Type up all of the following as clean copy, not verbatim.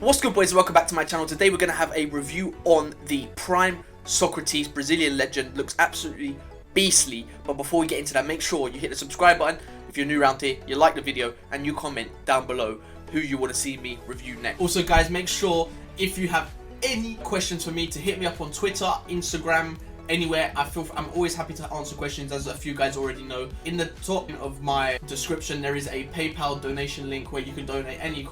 What's good, boys? Welcome back to my channel. Today we're going to have a review on the Prime Socrates Brazilian legend. Looks absolutely beastly, but before we get into that, make sure you hit the subscribe button if you're new around here, you like the video, and you comment down below who you want to see me review next. Also guys, make sure if you have any questions for me to hit me up on Twitter, Instagram, anywhere. I'm always happy to answer questions, as a few guys already know. In the top of my description there is a PayPal donation link where you can donate any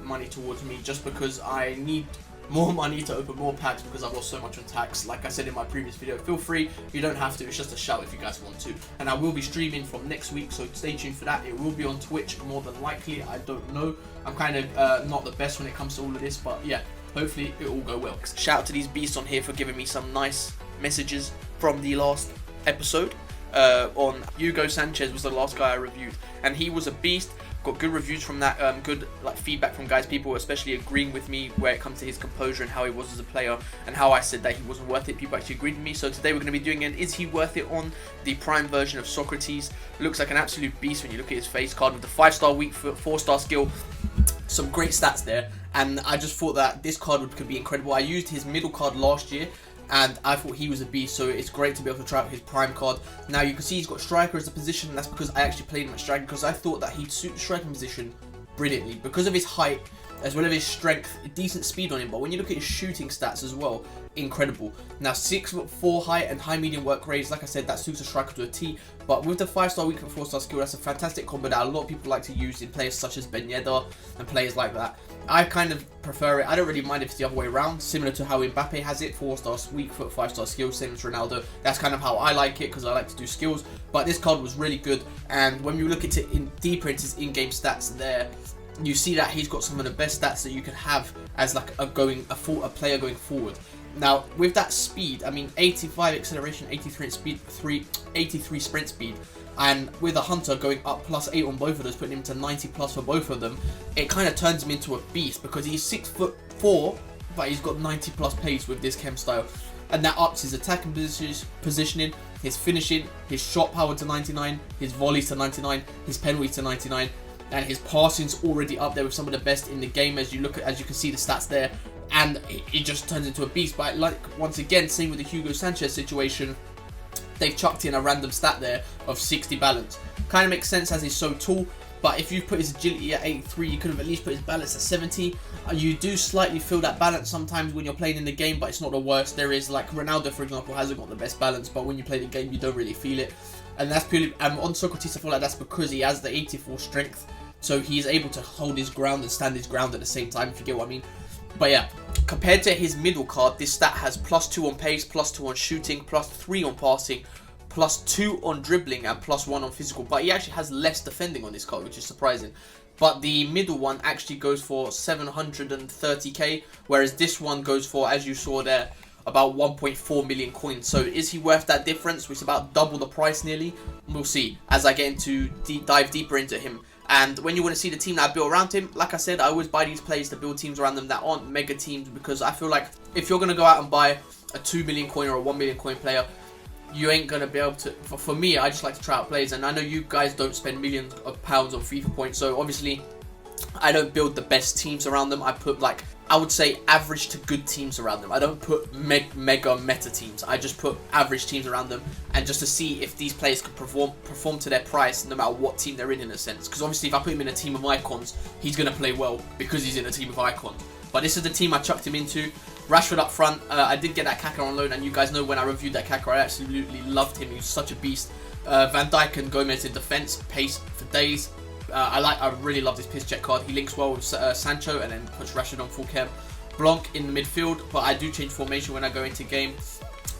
money towards me, just because I need more money to open more packs because I've lost so much on tax. Like I said in my previous video, feel free, you don't have to, it's just a shout if you guys want to. And I will be streaming from next week, so stay tuned for that. It will be on Twitch more than likely, I don't know. I'm kind of not the best when it comes to all of this, but yeah, hopefully it will go well. Shout out to these beasts on here for giving me some nice messages from the last episode. On Hugo Sanchez was the last guy I reviewed, and he was a beast. Got good reviews from that, good feedback from guys, people especially agreeing with me where it comes to his composure and how he was as a player, and how I said that he wasn't worth it. People actually agreed with me. So today we're going to be doing an is he worth it on the Prime version of Socrates. Looks like an absolute beast when you look at his face card with the 5-star weak foot, 4-star skill. Some great stats there, and I just thought that this card could be incredible. I used his middle card last year and I thought he was a beast, so it's great to be able to try out his prime card. Now you can see he's got striker as a position, and that's because I actually played him at striker because I thought that he'd suit the striking position brilliantly because of his height as well as his strength, decent speed on him. But when you look at his shooting stats as well, incredible. Now 6'4" height and high medium work rates, like I said, that suits a striker to a T. But with the 5-star weak foot, 4-star skill, that's a fantastic combo that a lot of people like to use in players such as Ben Yedder and players like that. I kind of prefer it. I don't really mind if it's the other way around, similar to how Mbappe has it, 4-star weak foot, 5-star skill, same as Ronaldo. That's kind of how I like it because I like to do skills. But this card was really good, and when you look at it deeper into his in-game stats there, you see that he's got some of the best stats that you can have as like a player going forward. Now with that speed, I mean 85 acceleration, 83 speed, 83 sprint speed, and with a hunter going up +8 on both of those, putting him to 90+ for both of them, it kind of turns him into a beast because he's 6'4", but he's got 90+ pace with this chem style, and that ups his attacking positioning, his finishing, his shot power to 99, his volleys to 99, his penalties to 99. And his passing's already up there with some of the best in the game, as you can see the stats there, and it just turns into a beast. But like, once again, same with the Hugo Sanchez situation, they've chucked in a random stat there of 60 balance. Kind of makes sense as he's so tall, but if you put his agility at 83, you could have at least put his balance at 70. You do slightly feel that balance sometimes when you're playing in the game, but it's not the worst. There is, like Ronaldo for example, hasn't got the best balance, but when you play the game you don't really feel it. And that's purely on Socrates. I feel like that's because he has the 84 strength, so he's able to hold his ground and stand his ground at the same time, if you get what I mean. But yeah, compared to his middle card, this stat has +2 on pace, +2 on shooting, +3 on passing, +2 on dribbling, and +1 on physical. But he actually has less defending on this card, which is surprising. But the middle one actually goes for 730k, whereas this one goes for, as you saw there, about 1.4 million coins. So is he worth that difference, which is about double the price nearly? We'll see as I get into dive deeper into him. And when you want to see the team that I built around him, like I said, I always buy these players to build teams around them that aren't mega teams, because I feel like if you're going to go out and buy a 2 million coin or a 1 million coin player, you ain't going to be able to. For me, I just like to try out players, and I know you guys don't spend millions of pounds on FIFA points, so obviously I don't build the best teams around them. I put, like, I would say average to good teams around them. I don't put mega meta teams. I just put average teams around them, and just to see if these players can perform to their price no matter what team they're in a sense. Because obviously if I put him in a team of icons, he's going to play well because he's in a team of icons. But this is the team I chucked him into. Rashford up front. I did get that Kaka on loan, and you guys know when I reviewed that Kaka, I absolutely loved him. He was such a beast. Van Dijk and Gomez in defense, pace for days. I really love this piss check card. He links well with Sancho and then puts Rashford on full chem. Blanc in the midfield, but I do change formation when I go into game.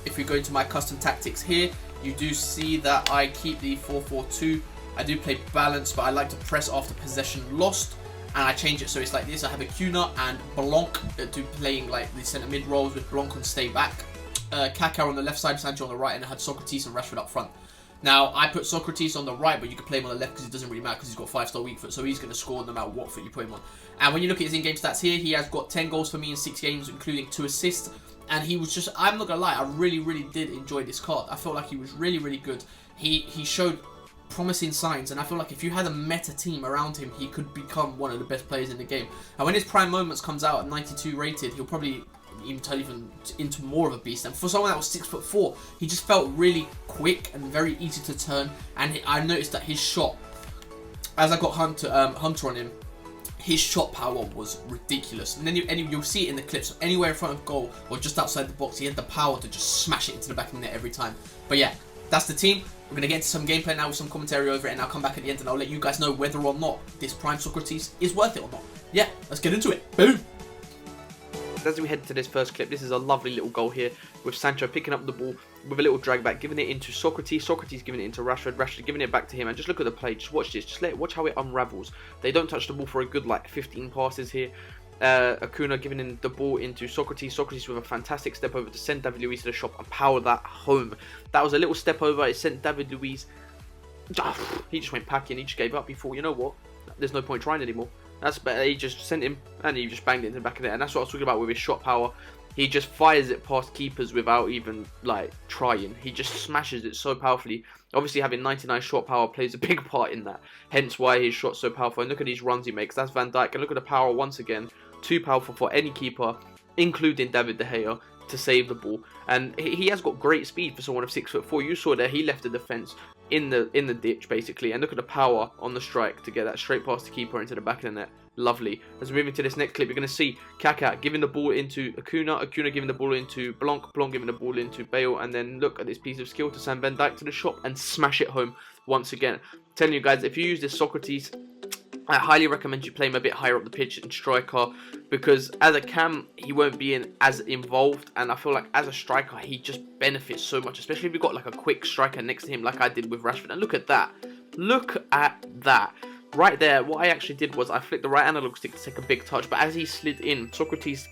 If we go into my custom tactics here, you do see that I keep the 4-4-2. I do play balance, but I like to press after possession lost, and I change it so it's like this. I have a Cunha and Blanc do playing like the centre mid roles with Blanc on stay back. Kaka on the left side, Sancho on the right, and I had Socrates and Rashford up front. Now, I put Socrates on the right, but you can play him on the left because it doesn't really matter because he's got 5-star weak foot, so he's going to score no matter what foot you put him on. And when you look at his in-game stats here, he has got 10 goals for me in 6 games, including 2 assists. And he was just, I'm not going to lie, I really did enjoy this card. I felt like he was really good. He showed promising signs, and I feel like if you had a meta team around him, he could become one of the best players in the game. And when his prime moments comes out at 92 rated, he'll probably even turn even into more of a beast. And for someone that was 6'4", he just felt really quick and very easy to turn. And I noticed that his shot, as I got Hunter on him, his shot power was ridiculous. And then you'll see it in the clips. Anywhere in front of goal or just outside the box, he had the power to just smash it into the back of the net every time. But yeah, that's the team. We're going to get into some gameplay now with some commentary over it, and I'll come back at the end and I'll let you guys know whether or not this Prime Socrates is worth it or not. Yeah, let's get into it. Boom! As we head to this first clip, this is a lovely little goal here with Sancho picking up the ball with a little drag back, giving it into Socrates, Socrates giving it into Rashford, Rashford giving it back to him, and just look at the play, just watch this, watch how it unravels. They don't touch the ball for a good like 15 passes here. Acuna giving in the ball into Socrates, Socrates with a fantastic step over to send David Luiz to the shop and power that home. That was a little step over, it sent David Luiz, he just went packing, he just gave up, he thought, you know what, there's no point trying anymore. That's better. He just sent him and he just banged it into the back of it, and that's what I was talking about with his shot power. He just fires it past keepers without even like trying. He just smashes it so powerfully. Obviously having 99 shot power plays a big part in that, hence why his shot's so powerful. And look at these runs he makes, that's Van Dijk, and look at the power once again, too powerful for any keeper, including David De Gea, to save the ball. And he has got great speed for someone of 6'4". You saw there, he left the defence in the ditch basically, and look at the power on the strike to get that straight past the keeper into the back of the net. Lovely. As we move into this next clip, you're going to see Kaká giving the ball into Acuna, Acuna giving the ball into Blanc, Blanc giving the ball into Bale, and then look at this piece of skill to send Van Dijk to the shop and smash it home once again. I'm telling you guys, if you use this Socrates, I highly recommend you play him a bit higher up the pitch in striker, because as a cam he won't be as involved, and I feel like as a striker he just benefits so much, especially if you've got like a quick striker next to him like I did with Rashford. And look at that, right there. What I actually did was I flicked the right analog stick to take a big touch, but as he slid in, Socrates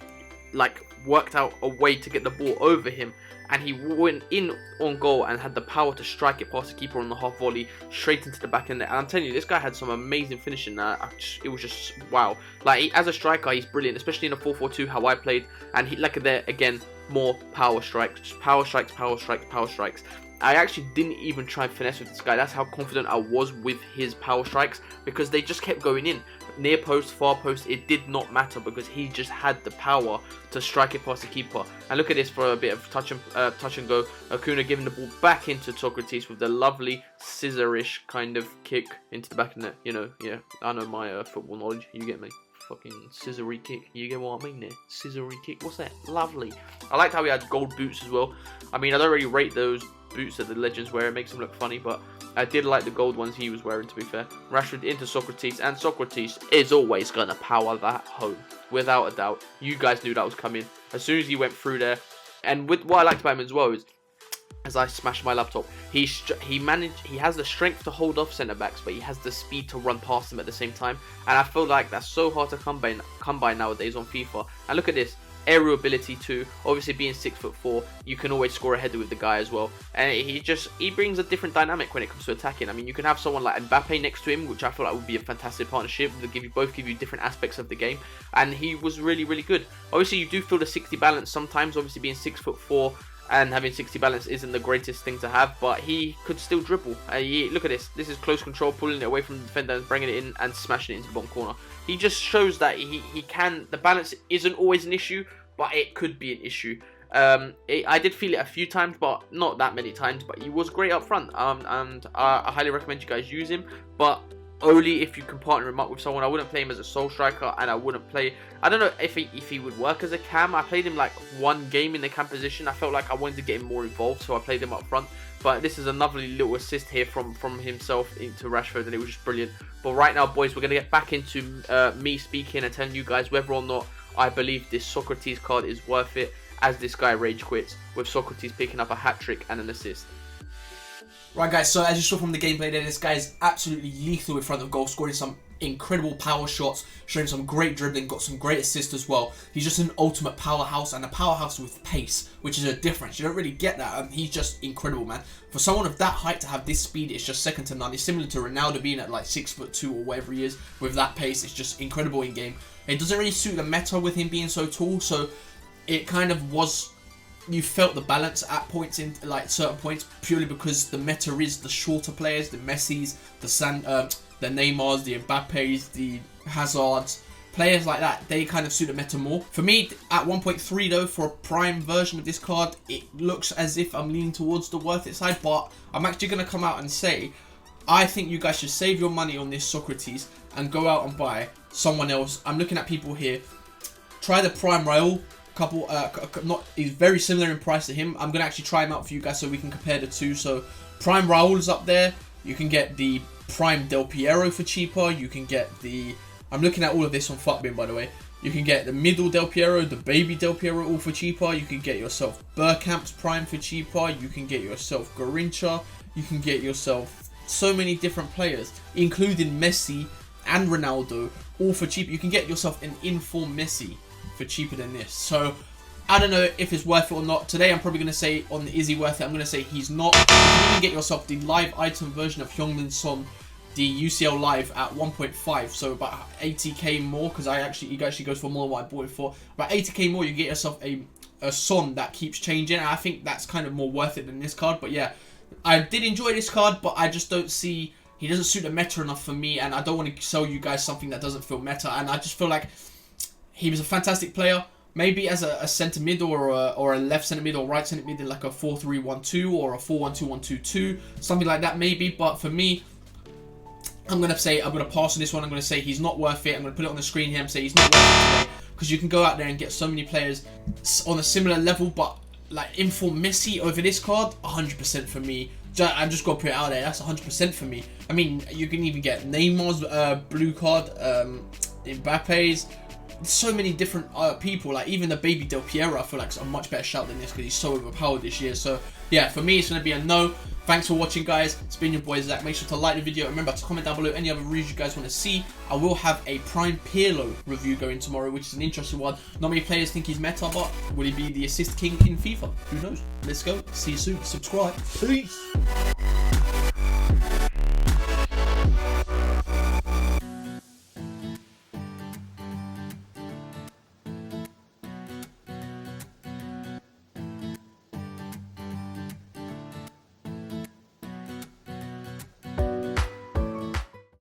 like worked out a way to get the ball over him, and he went in on goal and had the power to strike it past the keeper on the half volley straight into the back end. And I'm telling you, this guy had some amazing finishing there. It was just wow. Like as a striker, he's brilliant, especially in a 4-4-2 how I played. And he like there again, more power strikes, power strikes, power strikes, power strikes. I actually didn't even try and finesse with this guy. That's how confident I was with his power strikes, because they just kept going in. Near post, far post, it did not matter because he just had the power to strike it past the keeper. And look at this for a bit of touch and go. Acuna giving the ball back into Socrates with the lovely scissorish kind of kick into the back of the net. You know, yeah, I know my football knowledge. You get me? Fucking scissory kick. You get what I mean there? Scissory kick. What's that? Lovely. I liked how he had gold boots as well. I mean, I don't really rate those boots that the legends wear. It makes them look funny, but I did like the gold ones he was wearing, to be fair. Rashford into Socrates, and Socrates is always going to power that home, without a doubt. You guys knew that was coming as soon as he went through there. And with what I liked about him as well is, as I smashed my laptop, he has the strength to hold off centre backs, but he has the speed to run past them at the same time. And I feel like that's so hard to come by nowadays on FIFA. And look at this. Aerial ability too. Obviously being 6'4", you can always score a header with the guy as well, and he brings a different dynamic when it comes to attacking. I mean, you can have someone like Mbappe next to him, which I feel like would be a fantastic partnership. They'll both give you different aspects of the game, and he was really, really good. Obviously you do feel the 60 balance sometimes, obviously being 6'4" and having 60 balance isn't the greatest thing to have, but he could still dribble. Look at this. This is close control, pulling it away from the defender and bringing it in and smashing it into the bottom corner. He just shows that he can. The balance isn't always an issue, but it could be an issue. I did feel it a few times, but not that many times. But he was great up front, and I highly recommend you guys use him, but only if you can partner him up with someone. I wouldn't play him as a sole striker, and I wouldn't play. I don't know if he would work as a cam. I played him like one game in the cam position. I felt like I wanted to get him more involved, so I played him up front. But this is a lovely little assist here from himself into Rashford, and it was just brilliant. But right now, boys, we're gonna get back into me speaking and telling you guys whether or not I believe this Socrates card is worth it, as this guy rage quits with Socrates picking up a hat-trick and an assist. Right guys, so as you saw from the gameplay there, this guy is absolutely lethal in front of goal, scoring some incredible power shots, showing some great dribbling, got some great assists as well. He's just an ultimate powerhouse, and a powerhouse with pace, which is a difference. You don't really get that, and he's just incredible, man. For someone of that height to have this speed, it's just second to none. It's similar to Ronaldo being at like 6'2" or whatever he is. With that pace, it's just incredible in game. It doesn't really suit the meta with him being so tall, so it kind of was you felt the balance at points in like certain points purely because the meta is the shorter players, the Messis, the Neymars, the Mbappes, the Hazards. Players like that, they kind of suit the meta more. For me, at 1.3 though, for a prime version of this card, it looks as if I'm leaning towards the worth it side, but I'm actually going to come out and say, I think you guys should save your money on this Socrates and go out and buy someone else. I'm looking at people here. Try the Prime Raul. He's very similar in price to him. I'm going to actually try him out for you guys so we can compare the two. So, Prime Raul is up there. You can get the Prime Del Piero for cheaper. You can get the... I'm looking at all of this on Fuckbin, by the way. You can get the middle Del Piero, the baby Del Piero, all for cheaper. You can get yourself Bergkamp's Prime for cheaper. You can get yourself Garincha. You can get yourself so many different players, including Messi and Ronaldo, all for cheap. You can get yourself an informed Messi for cheaper than this. So, I don't know if it's worth it or not. Today, I'm probably going to say, is he worth it? I'm going to say he's not. You can even get yourself the live item version of Heung-min Son, the UCL Live at 1.5, so about 80k more, because it actually goes for more than what I bought it for. About 80k more, you get yourself a Son that keeps changing, and I think that's kind of more worth it than this card. But yeah, I did enjoy this card, but I just don't see, he doesn't suit the meta enough for me, and I don't want to sell you guys something that doesn't feel meta, and I just feel like he was a fantastic player. Maybe as a centre mid or a left centre mid or right centre mid in like a 4-3-1-2 or a 4-1-2-1-2-2, something like that maybe, but for me, I'm going to pass on this one. I'm going to say he's not worth it. I'm going to put it on the screen here and say he's not worth it today. Because you can go out there and get so many players on a similar level, but like informed Messi over this card, 100% for me. I'm just going to put it out there. That's 100% for me. I mean, you can even get Neymar's blue card, Mbappe's. So many different people, like even the baby Del Piero, I feel like is a much better shout than this because he's so overpowered this year. So yeah, for me it's going to be a no. Thanks for watching, guys. It's been your boy Zach. Make sure to like the video. Remember to comment down below any other reviews you guys want to see. I will have a Prime Pirlo review going tomorrow, which is an interesting one. Not many players think he's meta, but will he be the assist king in FIFA? Who knows? Let's go. See you soon. Subscribe. Peace.